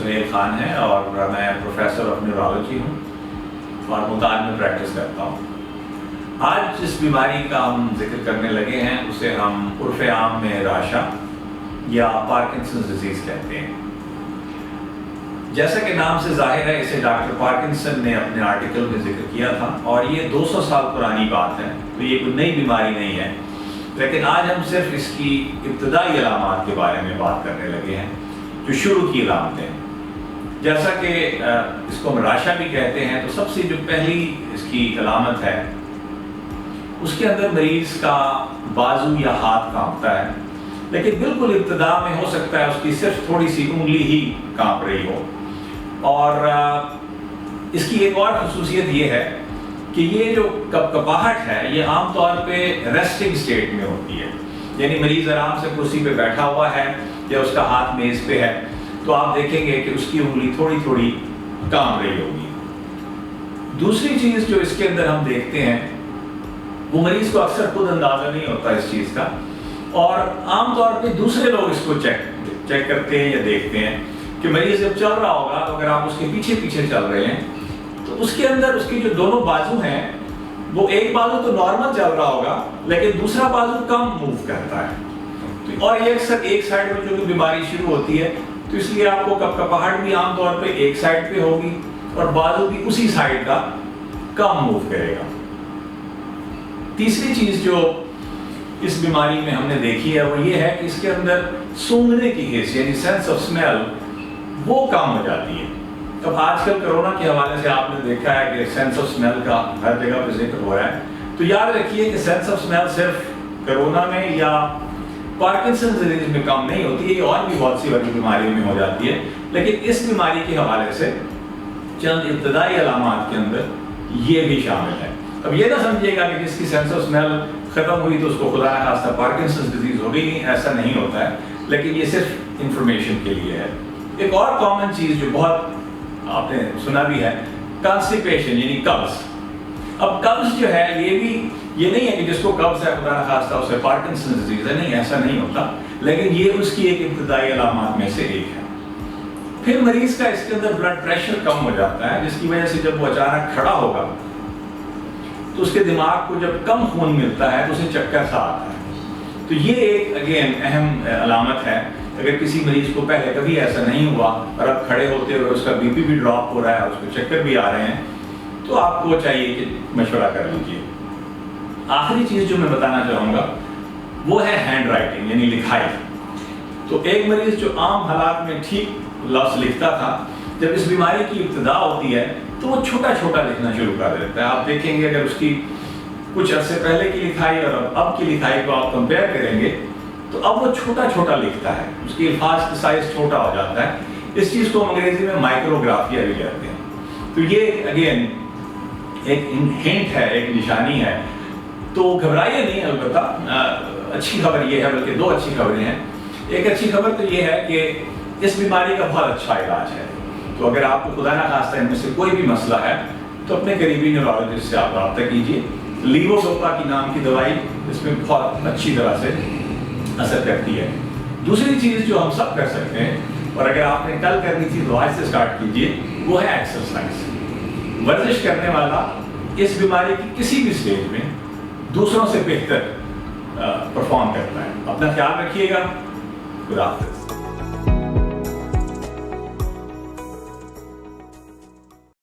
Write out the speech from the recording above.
سہیل خان ہے اور میں پروفیسر آف نیورولوجی ہوں اور ملتان میں پریکٹس کرتا ہوں۔ آج جس بیماری کا ہم ذکر کرنے لگے ہیں اسے ہم عرف عام میں راشا یا پارکنسنز ڈیزیز کہتے ہیں۔ جیسا کہ نام سے ظاہر ہے، اسے ڈاکٹر پارکنسن نے اپنے آرٹیکل میں ذکر کیا تھا اور یہ 200 سال پرانی بات ہے، تو یہ کوئی نئی بیماری نہیں ہے، لیکن آج ہم صرف اس کی ابتدائی علامات کے بارے میں بات کرنے لگے ہیں، جو شروع کی علامتیں۔ جیسا کہ اس کو ہم راشا بھی کہتے ہیں، تو سب سے جو پہلی اس کی علامت ہے، اس کے اندر مریض کا بازو یا ہاتھ کانپتا ہے، لیکن بالکل ابتدا میں ہو سکتا ہے اس کی صرف تھوڑی سی انگلی ہی کانپ رہی ہو۔ اور اس کی ایک اور خصوصیت یہ ہے کہ یہ جو کپکپاہٹ ہے یہ عام طور پہ ریسٹنگ سٹیٹ میں ہوتی ہے، یعنی مریض آرام سے کرسی پہ بیٹھا ہوا ہے یا اس کا ہاتھ میز پہ ہے، تو آپ دیکھیں گے کہ اس کی انگلی تھوڑی تھوڑی کانپ رہی ہوگی۔ دوسری چیز جو اس کے اندر ہم دیکھتے ہیں، وہ مریض کو اکثر خود اندازہ نہیں ہوتا اس چیز کا، اور عام طور پہ دوسرے لوگ اس کو چیک کرتے ہیں یا دیکھتے ہیں کہ مریض جب چل رہا ہوگا تو اگر آپ اس کے پیچھے پیچھے چل رہے ہیں تو اس کے اندر اس کے جو دونوں بازو ہیں، وہ ایک بازو تو نارمل چل رہا ہوگا لیکن دوسرا بازو کم موو کرتا ہے، اور یہ اکثر ایک سائڈ میں جو بیماری شروع ہوتی ہے، تو اس لیے آپ کو کپکپاہٹ بھی عام طور پہ ایک سائڈ پہ ہوگی اور بازو بھی اسی سائڈ کا کم موو کرے گا۔ تیسری چیز جو اس بیماری میں ہم نے دیکھی ہے وہ یہ ہے کہ اس کے اندر سونگھنے کی حس یعنی سینس آف اسمیل وہ کم ہو جاتی ہے۔ اب آج کل کرونا کے حوالے سے آپ نے دیکھا ہے کہ سینس آف اسمیل کا ہر جگہ پہ ذکر ہو رہا ہے، تو یاد رکھیے کہ سینس آف اسمیل صرف کرونا میں یا پارکنسن ڈیزیز میں کم نہیں ہوتی ہے، یہ اور بھی بہت سی بڑی بیماریوں میں ہو جاتی ہے، لیکن اس بیماری کے حوالے سے چند ابتدائی علامات کے اندر یہ بھی شامل ہے۔ اب یہ نہ سمجھیے گا کہ جس کی سینس آف اسمیل ختم ہوئی تو اس کو خدا نخواستہ پارکنسن ڈیزیز ہو گئی، ایسا نہیں ہوتا ہے، لیکن یہ صرف انفارمیشن کے لیے ہے۔ ایک اور کامن چیز جو بہت آپ نے سنا بھی ہے، کانسٹیپیشن یعنی قبض۔ اب قبض جو ہے یہ نہیں ہے کہ جس کو قبض ہے خدا نخواستہ اسے پارکنسن ڈیزیز ہے، نہیں، ایسا نہیں ہوتا، لیکن یہ اس کی ایک ابتدائی علامات میں سے ایک ہے۔ پھر مریض کا اس کے اندر بلڈ پریشر کم ہو جاتا ہے، جس کی وجہ سے جب وہ اچانک کھڑا ہوگا تو اس کے دماغ کو جب کم خون ملتا ہے تو اسے چکر سا آتا ہے۔ تو یہ ایک اگین اہم علامت ہے۔ اگر کسی مریض کو پہلے کبھی ایسا نہیں ہوا اور اب کھڑے ہوتے ہوئے اس کا بی پی بھی ڈراپ ہو رہا ہے، اس کو چکر بھی آ رہے ہیں، تو آپ کو چاہیے کہ مشورہ کر لیجیے۔ آخری چیز جو میں بتانا چاہوں گا وہ ہے ہینڈ رائٹنگ یعنی لکھائی۔ تو ایک مریض جو عام حالات میں ٹھیک لفظ لکھتا تھا، جب اس بیماری کی ابتدا ہوتی ہے تو وہ چھوٹا چھوٹا لکھنا شروع کر دیتا ہے۔ آپ دیکھیں گے اگر اس کی کچھ عرصے پہلے کی لکھائی اور اب کی لکھائی کو آپ کمپیئر کریں گے تو اب وہ چھوٹا چھوٹا لکھتا ہے، اس کی الفاظ کا سائز چھوٹا ہو جاتا ہے۔ اس چیز کو انگریزی میں مائکروگرافیا بھی کہتے ہیں۔ تو یہ اگین ایک ہنٹ ہے، ایک نشانی ہے، تو گھبرائیے نہیں۔ البتہ اچھی خبر یہ ہے، بلکہ دو اچھی خبریں ہیں۔ ایک اچھی خبر تو یہ ہے کہ اس بیماری کا بہت اچھا علاج ہے، تو اگر آپ کو خدا نخواستہ ان میں سے کوئی بھی مسئلہ ہے تو اپنے قریبی نیورولوجسٹ سے آپ رابطہ کیجیے۔ لیووڈوپا کی نام کی دوائی اس میں بہت اچھی طرح سے اثر کرتی ہے۔ دوسری چیز جو ہم سب کر سکتے ہیں، اور اگر آپ نے کل کرنی تھی تو آج سے اسٹارٹ کیجیے، وہ ہے ایکسرسائز۔ ورزش کرنے والا اس بیماری کی کسی بھی اسٹیج میں دوسروں سے بہتر پرفارم کرتا ہے۔ اپنا خیال رکھیے گا۔ خدا حافظ۔